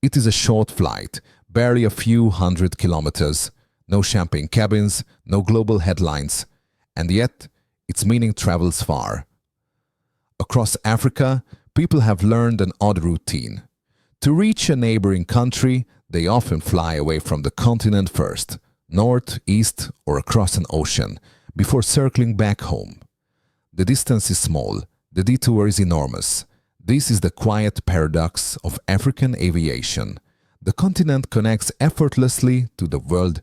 It is a short flight, barely a few hundred kilometers, no champagne cabins, no global headlines, and yet its meaning travels far. Across Africa, people have learned an odd routine. To reach a neighboring country, they often fly away from the continent first, north, east, or across an ocean, before circling back home. The distance is small, the detour is enormous. This is the quiet paradox of African aviation. The continent connects effortlessly to the world,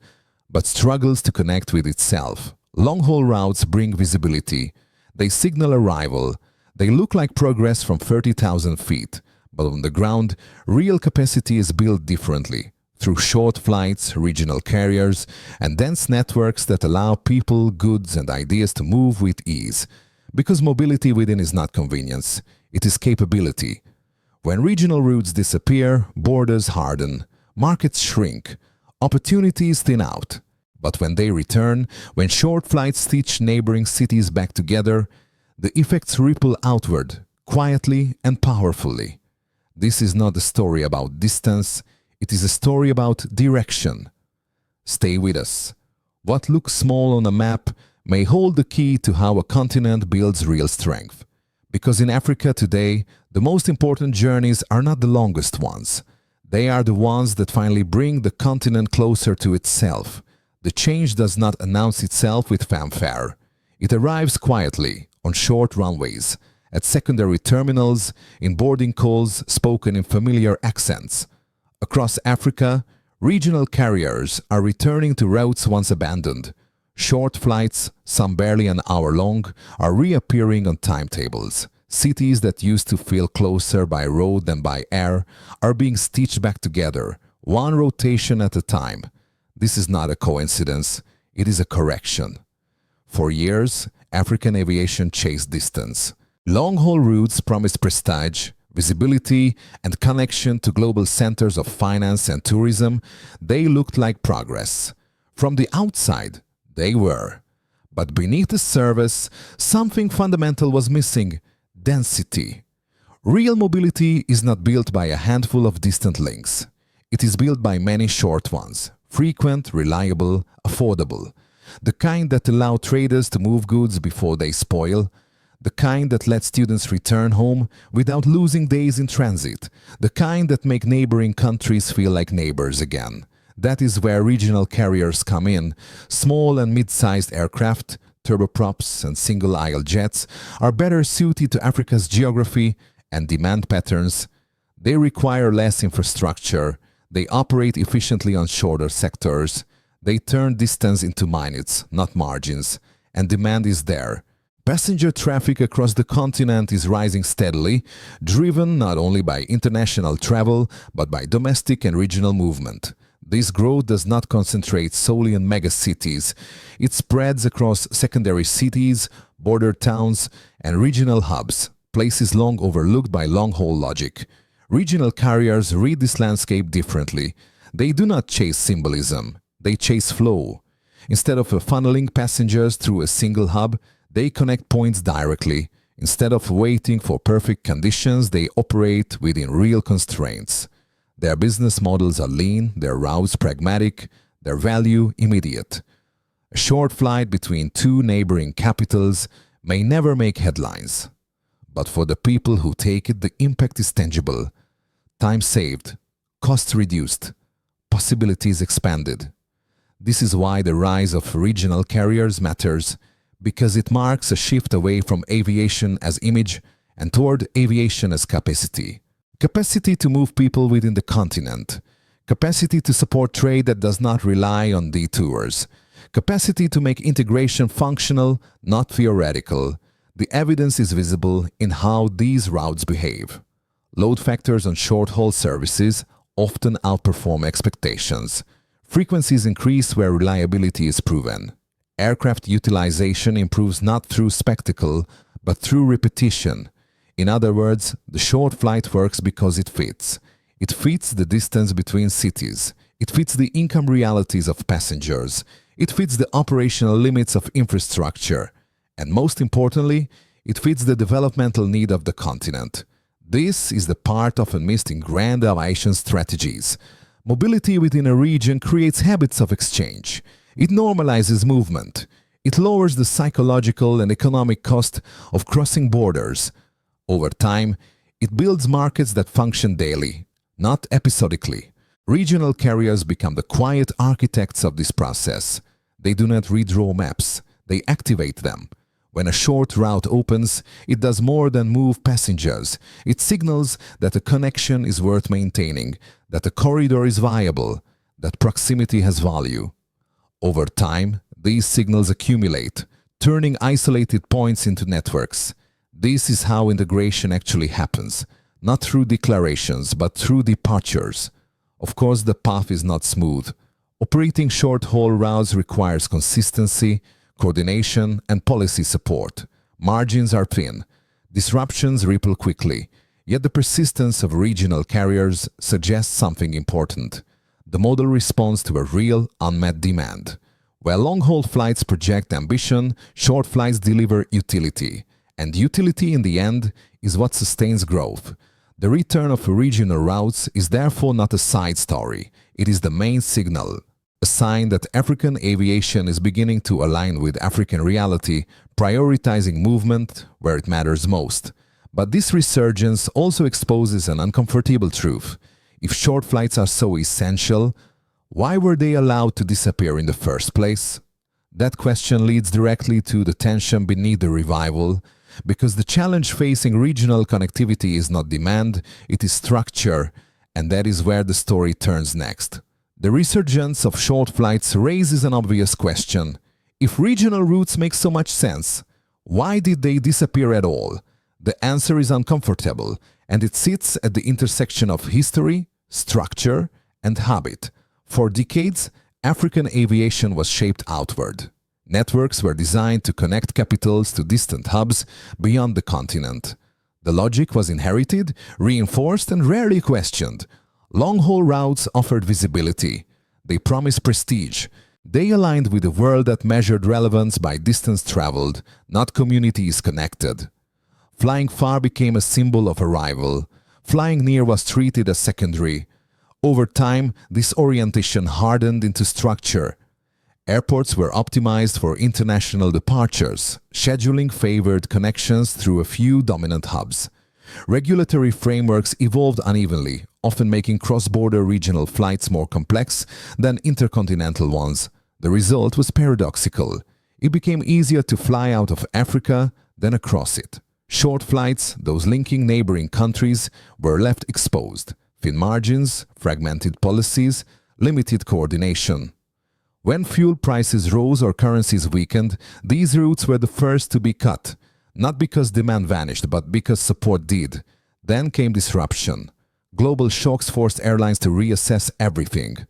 but struggles to connect with itself. Long-haul routes bring visibility. They signal arrival. They look like progress from 30,000 feet. But on the ground, real capacity is built differently, through short flights, regional carriers, and dense networks that allow people, goods, and ideas to move with ease. Because mobility within is not convenience, it is capability. When regional routes disappear, borders harden, markets shrink, opportunities thin out. But when they return, when short flights stitch neighboring cities back together, the effects ripple outward, quietly and powerfully. This is not a story about distance, it is a story about direction. Stay with us. What looks small on a map may hold the key to how a continent builds real strength. Because in Africa today, the most important journeys are not the longest ones. They are the ones that finally bring the continent closer to itself. The change does not announce itself with fanfare. It arrives quietly, on short runways, at secondary terminals, in boarding calls spoken in familiar accents. Across Africa, regional carriers are returning to routes once abandoned. Short flights, some barely an hour long, are reappearing on timetables. Cities that used to feel closer by road than by air are being stitched back together, one rotation at a time. This is not a coincidence, it is a correction. For years, African aviation chased distance. Long-haul routes promised prestige, visibility, and connection to global centers of finance and tourism. They looked like progress. From the outside, they were. But beneath the surface, something fundamental was missing: density. Real mobility is not built by a handful of distant links. It is built by many short ones, frequent, reliable, affordable. The kind that allow traders to move goods before they spoil. The kind that let students return home without losing days in transit. The kind that make neighboring countries feel like neighbors again. That is where regional carriers come in. Small and mid-sized aircraft, turboprops and single-aisle jets are better suited to Africa's geography and demand patterns. They require less infrastructure. They operate efficiently on shorter sectors. They turn distance into minutes, not margins. And demand is there. Passenger traffic across the continent is rising steadily, driven not only by international travel, but by domestic and regional movement. This growth does not concentrate solely in megacities. It spreads across secondary cities, border towns, and regional hubs, places long overlooked by long-haul logic. Regional carriers read this landscape differently. They do not chase symbolism, they chase flow. Instead of funneling passengers through a single hub, they connect points directly. Instead of waiting for perfect conditions, they operate within real constraints. Their business models are lean, their routes pragmatic, their value immediate. A short flight between two neighboring capitals may never make headlines. But for the people who take it, the impact is tangible. Time saved, costs reduced, possibilities expanded. This is why the rise of regional carriers matters, because it marks a shift away from aviation as image and toward aviation as capacity. Capacity to move people within the continent. Capacity to support trade that does not rely on detours. Capacity to make integration functional, not theoretical. The evidence is visible in how these routes behave. Load factors on short-haul services often outperform expectations. Frequencies increase where reliability is proven. Aircraft utilization improves not through spectacle, but through repetition. In other words, the short flight works because it fits. It fits the distance between cities. It fits the income realities of passengers. It fits the operational limits of infrastructure. And most importantly, it fits the developmental need of the continent. This is the part often missed in grand aviation strategies. Mobility within a region creates habits of exchange. It normalizes movement. It lowers the psychological and economic cost of crossing borders. Over time, it builds markets that function daily, not episodically. Regional carriers become the quiet architects of this process. They do not redraw maps, they activate them. When a short route opens, it does more than move passengers. It signals that a connection is worth maintaining, that a corridor is viable, that proximity has value. Over time, these signals accumulate, turning isolated points into networks. This is how integration actually happens, not through declarations, but through departures. Of course, the path is not smooth. Operating short-haul routes requires consistency, coordination, and policy support. Margins are thin. Disruptions ripple quickly. Yet the persistence of regional carriers suggests something important. The model responds to a real, unmet demand. Where long-haul flights project ambition, short flights deliver utility. And utility, in the end, is what sustains growth. The return of regional routes is therefore not a side story. It is the main signal. A sign that African aviation is beginning to align with African reality, prioritizing movement where it matters most. But this resurgence also exposes an uncomfortable truth. If short flights are so essential, why were they allowed to disappear in the first place? That question leads directly to the tension beneath the revival, because the challenge facing regional connectivity is not demand, it is structure, and that is where the story turns next. The resurgence of short flights raises an obvious question. If regional routes make so much sense, why did they disappear at all? The answer is uncomfortable, and it sits at the intersection of history, structure, and habit. For decades, African aviation was shaped outward. Networks were designed to connect capitals to distant hubs beyond the continent. The logic was inherited, reinforced, and rarely questioned. Long-haul routes offered visibility. They promised prestige. They aligned with a world that measured relevance by distance traveled, not communities connected. Flying far became a symbol of arrival. Flying near was treated as secondary. Over time, this orientation hardened into structure. Airports were optimized for international departures. Scheduling favored connections through a few dominant hubs. Regulatory frameworks evolved unevenly, often making cross-border regional flights more complex than intercontinental ones. The result was paradoxical. It became easier to fly out of Africa than across it. Short flights, those linking neighboring countries, were left exposed. Thin margins, fragmented policies, limited coordination. When fuel prices rose or currencies weakened, these routes were the first to be cut. Not because demand vanished, but because support did. Then came disruption. Global shocks forced airlines to reassess everything.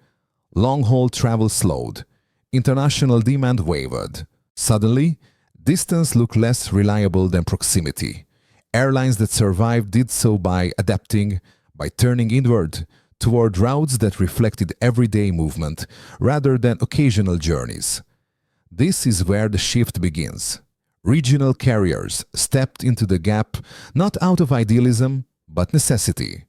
Long-haul travel slowed. International demand wavered. Suddenly, distance looked less reliable than proximity. Airlines that survived did so by adapting, by turning inward, toward routes that reflected everyday movement rather than occasional journeys. This is where the shift begins. Regional carriers stepped into the gap not out of idealism, but necessity.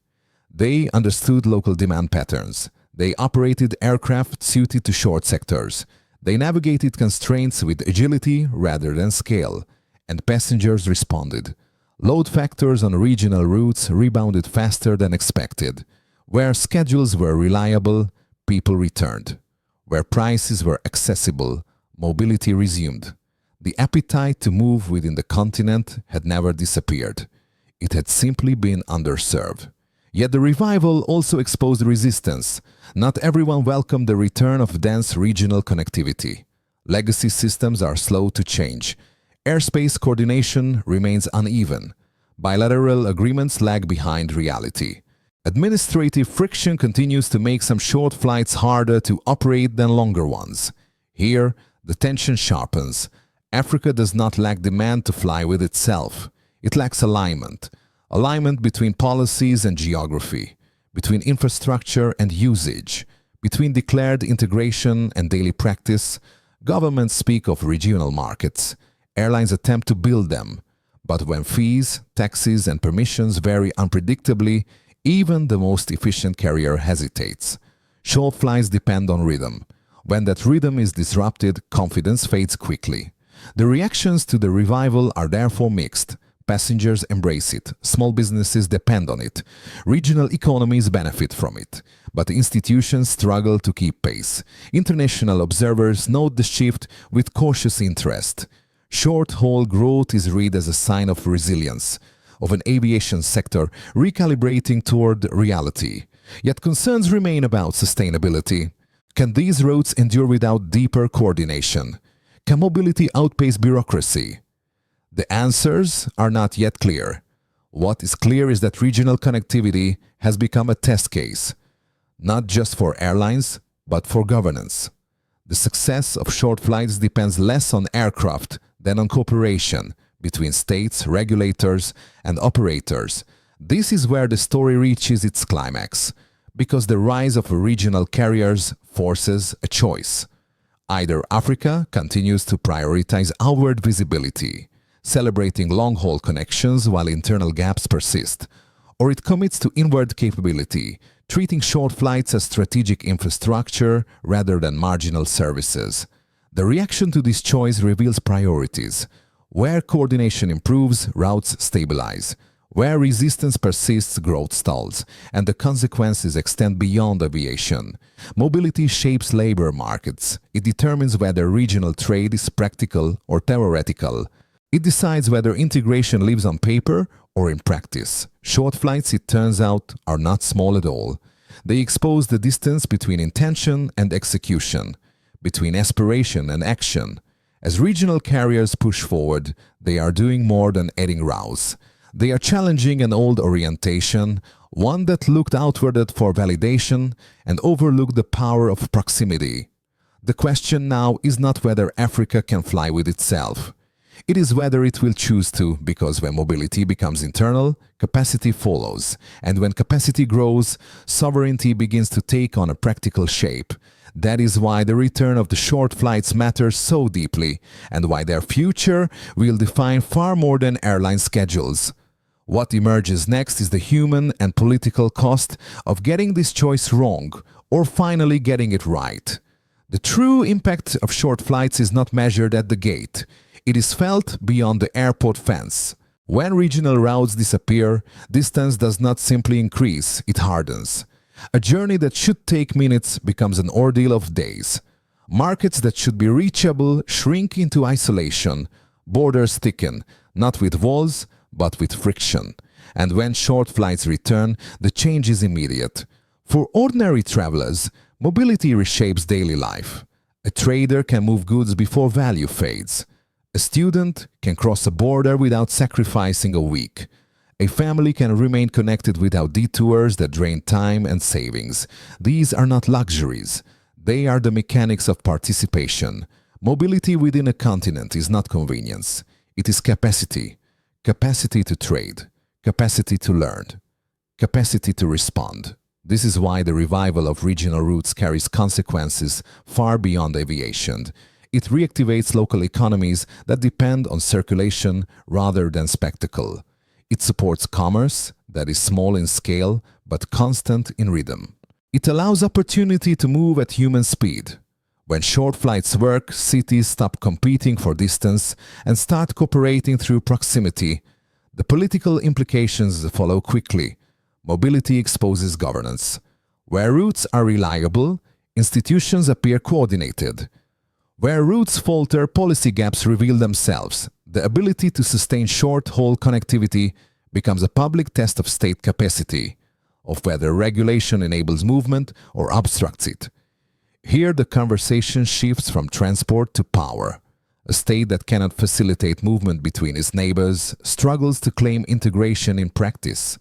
They understood local demand patterns. They operated aircraft suited to short sectors. They navigated constraints with agility rather than scale, and passengers responded. Load factors on regional routes rebounded faster than expected. Where schedules were reliable, people returned. Where prices were accessible, mobility resumed. The appetite to move within the continent had never disappeared. It had simply been underserved. Yet the revival also exposed resistance. Not everyone welcomed the return of dense regional connectivity. Legacy systems are slow to change. Airspace coordination remains uneven. Bilateral agreements lag behind reality. Administrative friction continues to make some short flights harder to operate than longer ones. Here, the tension sharpens. Africa does not lack demand to fly with itself. It lacks alignment. Alignment between policies and geography, between infrastructure and usage, between declared integration and daily practice. Governments speak of regional markets. Airlines attempt to build them. But when fees, taxes, and permissions vary unpredictably, even the most efficient carrier hesitates. Short flights depend on rhythm. When that rhythm is disrupted, confidence fades quickly. The reactions to the revival are therefore mixed. Passengers embrace it, small businesses depend on it, regional economies benefit from it. But institutions struggle to keep pace. International observers note the shift with cautious interest. Short-haul growth is read as a sign of resilience, of an aviation sector recalibrating toward reality. Yet concerns remain about sustainability. Can these routes endure without deeper coordination? Can mobility outpace bureaucracy? The answers are not yet clear. What is clear is that regional connectivity has become a test case, not just for airlines, but for governance. The success of short flights depends less on aircraft than on cooperation between states, regulators, and operators. This is where the story reaches its climax, because the rise of regional carriers forces a choice. Either Africa continues to prioritize outward visibility, celebrating long-haul connections while internal gaps persist, or it commits to inward capability, treating short flights as strategic infrastructure rather than marginal services. The reaction to this choice reveals priorities. Where coordination improves, routes stabilize. Where resistance persists, growth stalls, and the consequences extend beyond aviation. Mobility shapes labor markets. It determines whether regional trade is practical or theoretical. It decides whether integration lives on paper or in practice. Short flights, it turns out, are not small at all. They expose the distance between intention and execution, between aspiration and action. As regional carriers push forward, they are doing more than adding routes. They are challenging an old orientation, one that looked outward for validation and overlooked the power of proximity. The question now is not whether Africa can fly with itself. It is whether it will choose to, because when mobility becomes internal, capacity follows, and when capacity grows, sovereignty begins to take on a practical shape. That is why the return of the short flights matters so deeply, and why their future will define far more than airline schedules. What emerges next is the human and political cost of getting this choice wrong, or finally getting it right. The true impact of short flights is not measured at the gate. It is felt beyond the airport fence. When regional routes disappear, distance does not simply increase, it hardens. A journey that should take minutes becomes an ordeal of days. Markets that should be reachable shrink into isolation. Borders thicken, not with walls, but with friction. And when short flights return, the change is immediate. For ordinary travelers, mobility reshapes daily life. A trader can move goods before value fades. A student can cross a border without sacrificing a week. A family can remain connected without detours that drain time and savings. These are not luxuries. They are the mechanics of participation. Mobility within a continent is not convenience. It is capacity. Capacity to trade. Capacity to learn. Capacity to respond. This is why the revival of regional routes carries consequences far beyond aviation. It reactivates local economies that depend on circulation rather than spectacle. It supports commerce that is small in scale but constant in rhythm. It allows opportunity to move at human speed. When short flights work, cities stop competing for distance and start cooperating through proximity. The political implications follow quickly. Mobility exposes governance. Where routes are reliable, institutions appear coordinated. Where routes falter, policy gaps reveal themselves. The ability to sustain short-haul connectivity becomes a public test of state capacity, of whether regulation enables movement or obstructs it. Here the conversation shifts from transport to power. A state that cannot facilitate movement between its neighbors struggles to claim integration in practice.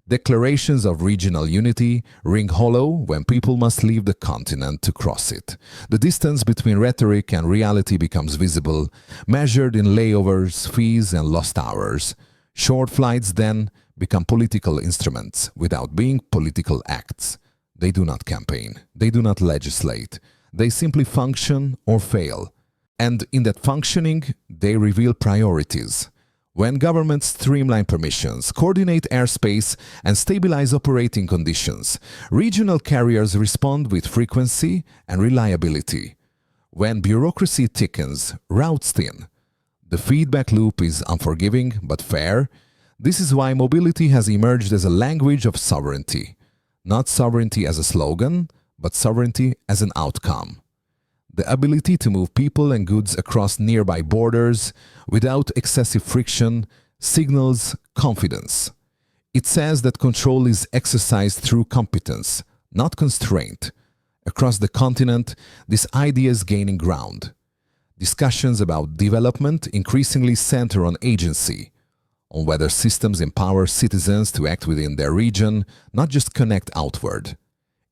Declarations of regional unity ring hollow when people must leave the continent to cross it. The distance between rhetoric and reality becomes visible, measured in layovers, fees, and lost hours. Short flights then become political instruments without being political acts. They do not campaign. They do not legislate. They simply function or fail. And in that functioning, they reveal priorities. When governments streamline permissions, coordinate airspace, and stabilize operating conditions, regional carriers respond with frequency and reliability. When bureaucracy thickens, routes thin. The feedback loop is unforgiving but fair. This is why mobility has emerged as a language of sovereignty. Not sovereignty as a slogan, but sovereignty as an outcome. The ability to move people and goods across nearby borders without excessive friction signals confidence. It says that control is exercised through competence, not constraint. Across the continent, this idea is gaining ground. Discussions about development increasingly center on agency, on whether systems empower citizens to act within their region, not just connect outward.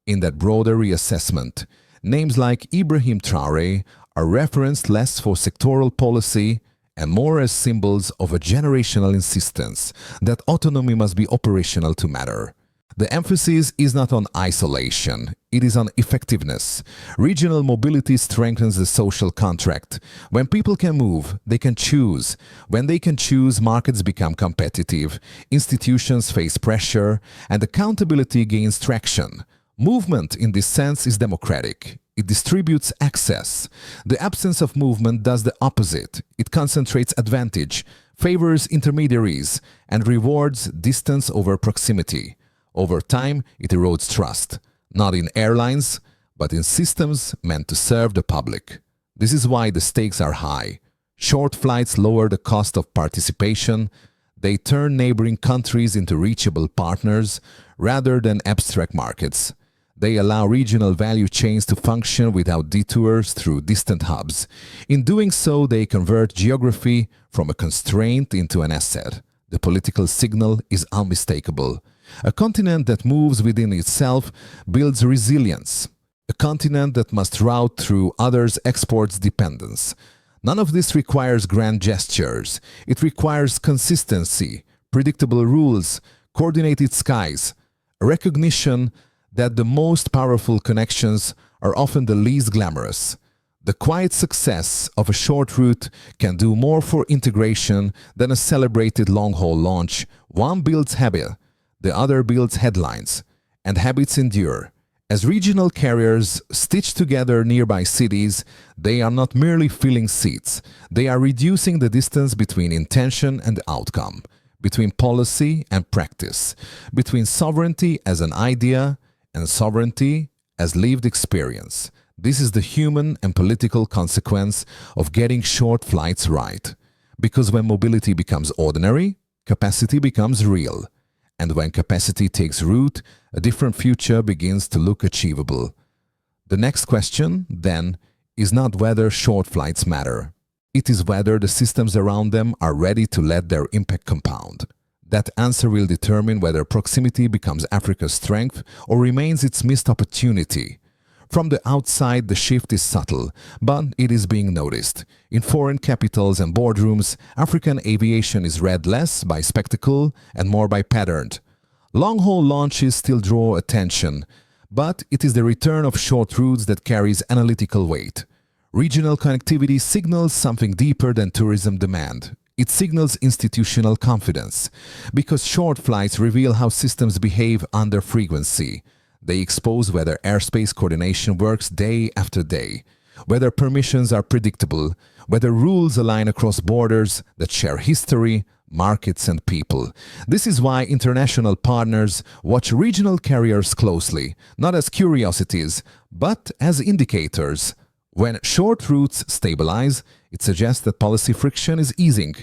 In that broader reassessment, names like Ibrahim Traoré are referenced less for sectoral policy and more as symbols of a generational insistence that autonomy must be operational to matter. The emphasis is not on isolation, it is on effectiveness. Regional mobility strengthens the social contract. When people can move, they can choose. When they can choose, markets become competitive, institutions face pressure, and accountability gains traction. Movement, in this sense, is democratic. It distributes access. The absence of movement does the opposite. It concentrates advantage, favors intermediaries, and rewards distance over proximity. Over time, it erodes trust, not in airlines, but in systems meant to serve the public. This is why the stakes are high. Short flights lower the cost of participation. They turn neighboring countries into reachable partners rather than abstract markets. They allow regional value chains to function without detours through distant hubs. In doing so, they convert geography from a constraint into an asset. The political signal is unmistakable. A continent that moves within itself builds resilience. A continent that must route through others exports dependence. None of this requires grand gestures. It requires consistency, predictable rules, coordinated skies, a recognition that the most powerful connections are often the least glamorous. The quiet success of a short route can do more for integration than a celebrated long-haul launch. One builds habit, the other builds headlines, and habits endure. As regional carriers stitch together nearby cities, they are not merely filling seats. They are reducing the distance between intention and outcome, between policy and practice, between sovereignty as an idea and sovereignty as lived experience. This is the human and political consequence of getting short flights right. Because when mobility becomes ordinary, capacity becomes real. And when capacity takes root, a different future begins to look achievable. The next question, then, is not whether short flights matter. It is whether the systems around them are ready to let their impact compound. That answer will determine whether proximity becomes Africa's strength or remains its missed opportunity. From the outside, the shift is subtle, but it is being noticed. In foreign capitals and boardrooms, African aviation is read less by spectacle and more by pattern. Long-haul launches still draw attention, but it is the return of short routes that carries analytical weight. Regional connectivity signals something deeper than tourism demand. It signals institutional confidence, because short flights reveal how systems behave under frequency. They expose whether airspace coordination works day after day, whether permissions are predictable, whether rules align across borders that share history, markets, and people. This is why international partners watch regional carriers closely, not as curiosities, but as indicators. When short routes stabilize, it suggests that policy friction is easing.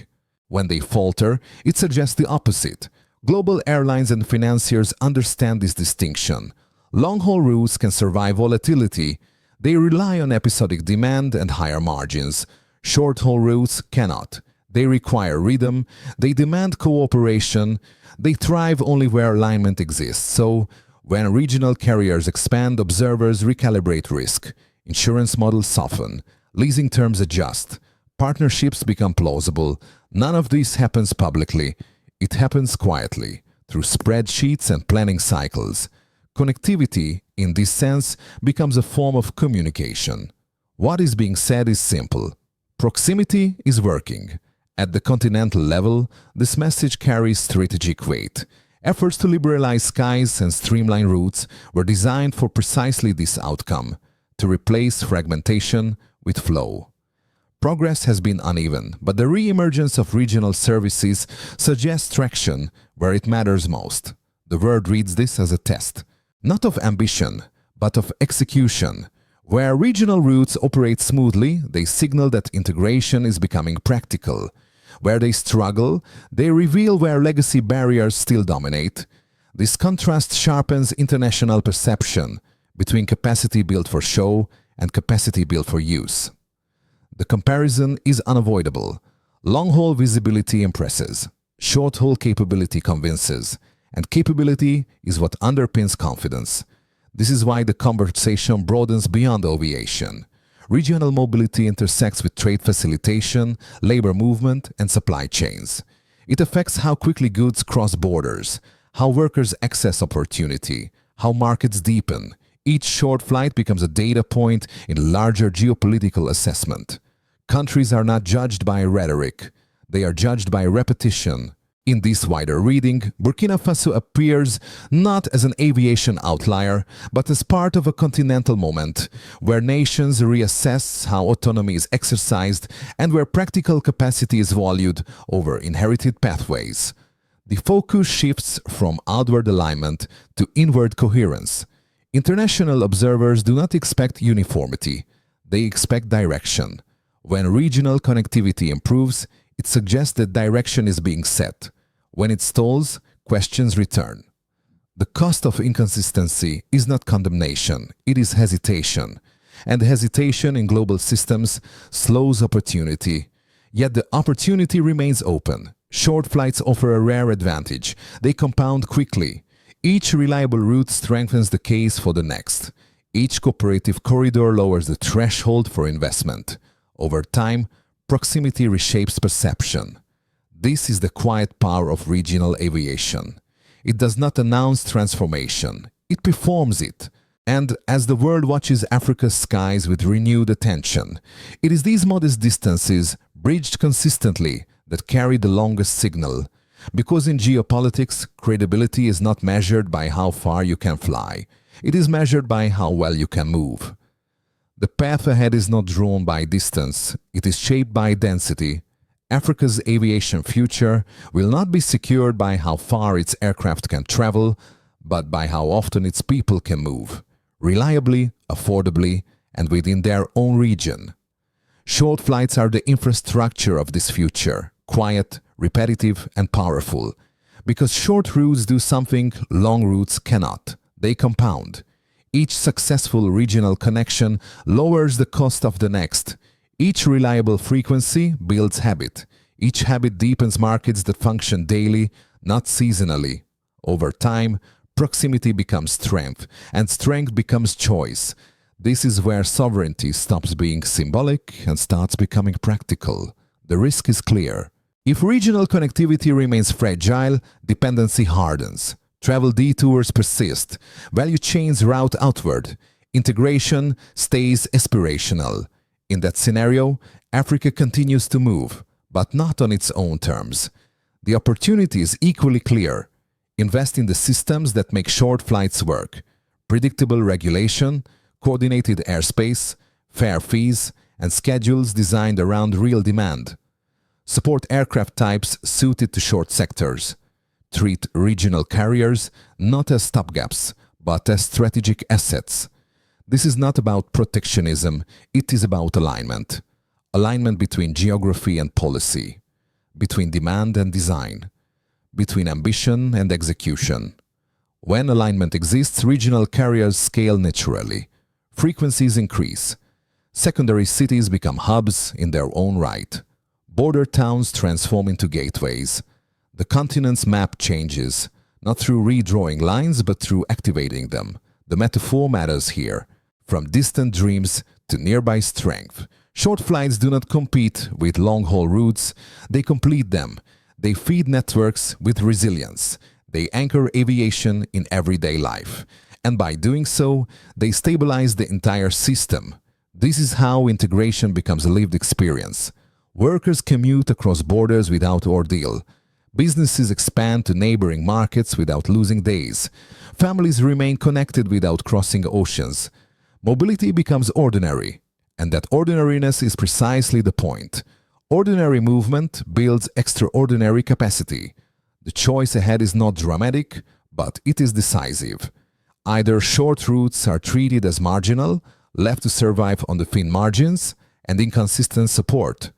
When they falter, it suggests the opposite. Global airlines and financiers understand this distinction. Long-haul routes can survive volatility. They rely on episodic demand and higher margins. Short-haul routes cannot. They require rhythm. They demand cooperation. They thrive only where alignment exists. So, when regional carriers expand, observers recalibrate risk. Insurance models soften. Leasing terms adjust. Partnerships become plausible. None of this happens publicly. It happens quietly, through spreadsheets and planning cycles. Connectivity, in this sense, becomes a form of communication. What is being said is simple. Proximity is working. At the continental level, this message carries strategic weight. Efforts to liberalize skies and streamline routes were designed for precisely this outcome, to replace fragmentation with flow. Progress has been uneven, but the re-emergence of regional services suggests traction where it matters most. The world reads this as a test, not of ambition, but of execution. Where regional routes operate smoothly, they signal that integration is becoming practical. Where they struggle, they reveal where legacy barriers still dominate. This contrast sharpens international perception between capacity built for show and capacity built for use. The comparison is unavoidable. Long-haul visibility impresses, short-haul capability convinces, and capability is what underpins confidence. This is why the conversation broadens beyond aviation. Regional mobility intersects with trade facilitation, labor movement, and supply chains. It affects how quickly goods cross borders, how workers access opportunity, how markets deepen. Each short flight becomes a data point in larger geopolitical assessment. Countries are not judged by rhetoric, they are judged by repetition. In this wider reading, Burkina Faso appears not as an aviation outlier, but as part of a continental moment, where nations reassess how autonomy is exercised and where practical capacity is valued over inherited pathways. The focus shifts from outward alignment to inward coherence. International observers do not expect uniformity, they expect direction. When regional connectivity improves, it suggests that direction is being set. When it stalls, questions return. The cost of inconsistency is not condemnation, it is hesitation. And hesitation in global systems slows opportunity. Yet the opportunity remains open. Short flights offer a rare advantage. They compound quickly. Each reliable route strengthens the case for the next. Each cooperative corridor lowers the threshold for investment. Over time, proximity reshapes perception. This is the quiet power of regional aviation. It does not announce transformation, it performs it. And as the world watches Africa's skies with renewed attention, it is these modest distances, bridged consistently, that carry the longest signal. Because in geopolitics, credibility is not measured by how far you can fly. It is measured by how well you can move. The path ahead is not drawn by distance, it is shaped by density. Africa's aviation future will not be secured by how far its aircraft can travel, but by how often its people can move, reliably, affordably, and within their own region. Short flights are the infrastructure of this future, quiet, repetitive, and powerful. Because short routes do something long routes cannot. They compound. Each successful regional connection lowers the cost of the next. Each reliable frequency builds habit. Each habit deepens markets that function daily, not seasonally. Over time, proximity becomes strength, and strength becomes choice. This is where sovereignty stops being symbolic and starts becoming practical. The risk is clear. If regional connectivity remains fragile, dependency hardens. Travel detours persist. Value chains route outward. Integration stays aspirational. In that scenario, Africa continues to move, but not on its own terms. The opportunity is equally clear. Invest in the systems that make short flights work. Predictable regulation, coordinated airspace, fair fees, and schedules designed around real demand. Support aircraft types suited to short sectors. Treat regional carriers not as stopgaps, but as strategic assets. This is not about protectionism, it is about alignment. Alignment between geography and policy, between demand and design, between ambition and execution. When alignment exists, regional carriers scale naturally. Frequencies increase. Secondary cities become hubs in their own right. Border towns transform into gateways. The continent's map changes, not through redrawing lines, but through activating them. The metaphor matters here. From distant dreams to nearby strength. Short flights do not compete with long-haul routes, they complete them. They feed networks with resilience. They anchor aviation in everyday life. And by doing so, they stabilize the entire system. This is how integration becomes a lived experience. Workers commute across borders without ordeal. Businesses expand to neighboring markets without losing days. Families remain connected without crossing oceans. Mobility becomes ordinary, and that ordinariness is precisely the point. Ordinary movement builds extraordinary capacity. The choice ahead is not dramatic, but it is decisive. Either short routes are treated as marginal, left to survive on the thin margins and inconsistent support,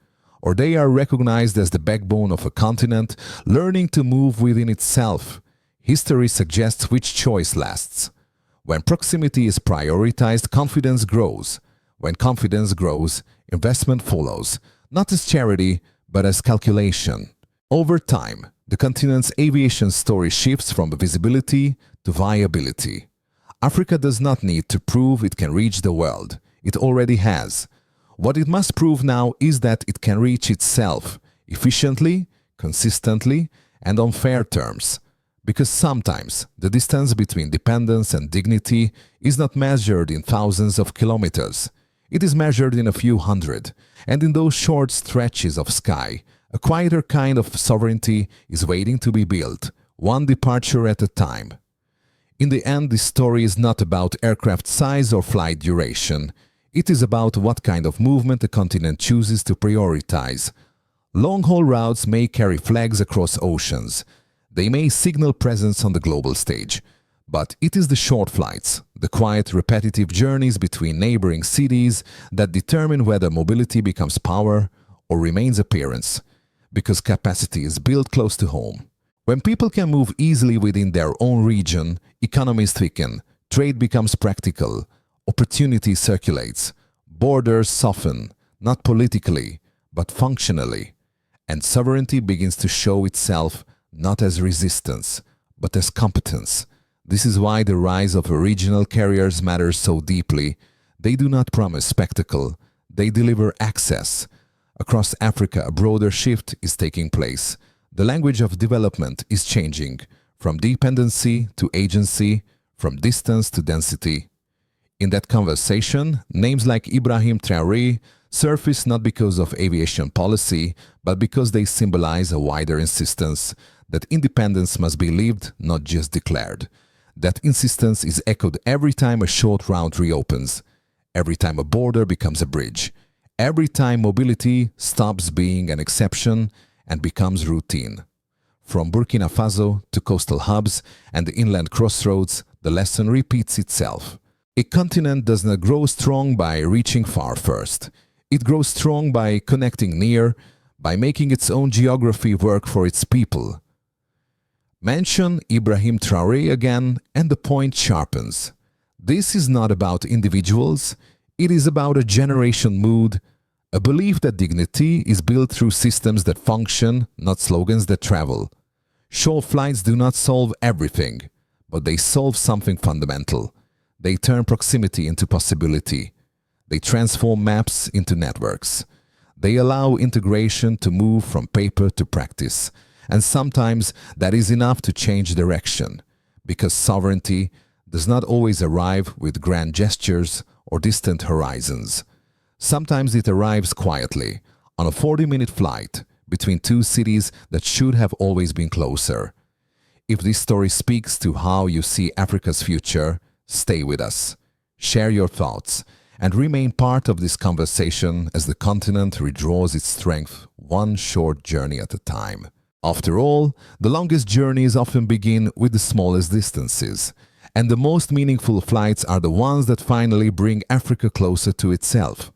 or they are recognized as the backbone of a continent learning to move within itself. History suggests which choice lasts. When proximity is prioritized, confidence grows. When confidence grows, investment follows, not as charity, but as calculation. Over time, the continent's aviation story shifts from visibility to viability. Africa does not need to prove it can reach the world. It already has. What it must prove now is that it can reach itself efficiently, consistently, and on fair terms. Because sometimes the distance between dependence and dignity is not measured in thousands of kilometers. It is measured in a few hundred, and in those short stretches of sky, a quieter kind of sovereignty is waiting to be built, one departure at a time. In the end, this story is not about aircraft size or flight duration. It is about what kind of movement the continent chooses to prioritize. Long-haul routes may carry flags across oceans. They may signal presence on the global stage. But it is the short flights, the quiet, repetitive journeys between neighboring cities that determine whether mobility becomes power or remains appearance, because capacity is built close to home. When people can move easily within their own region, economies thicken, trade becomes practical, opportunity circulates, borders soften, not politically, but functionally, and sovereignty begins to show itself not as resistance, but as competence. This is why the rise of regional carriers matters so deeply. They do not promise spectacle, they deliver access. Across Africa, a broader shift is taking place. The language of development is changing, from dependency to agency, from distance to density. In that conversation, names like Ibrahim Traoré surface not because of aviation policy, but because they symbolize a wider insistence that independence must be lived, not just declared. That insistence is echoed every time a short route reopens, every time a border becomes a bridge, every time mobility stops being an exception and becomes routine. From Burkina Faso to coastal hubs and the inland crossroads, the lesson repeats itself. A continent does not grow strong by reaching far first. It grows strong by connecting near, by making its own geography work for its people. Mention Ibrahim Traoré again and the point sharpens. This is not about individuals, it is about a generation mood, a belief that dignity is built through systems that function, not slogans that travel. Short flights do not solve everything, but they solve something fundamental. They turn proximity into possibility. They transform maps into networks. They allow integration to move from paper to practice. And sometimes that is enough to change direction, because sovereignty does not always arrive with grand gestures or distant horizons. Sometimes it arrives quietly, on a 40-minute flight between two cities that should have always been closer. If this story speaks to how you see Africa's future, stay with us, share your thoughts, and remain part of this conversation as the continent redraws its strength one short journey at a time. After all, the longest journeys often begin with the smallest distances, and the most meaningful flights are the ones that finally bring Africa closer to itself.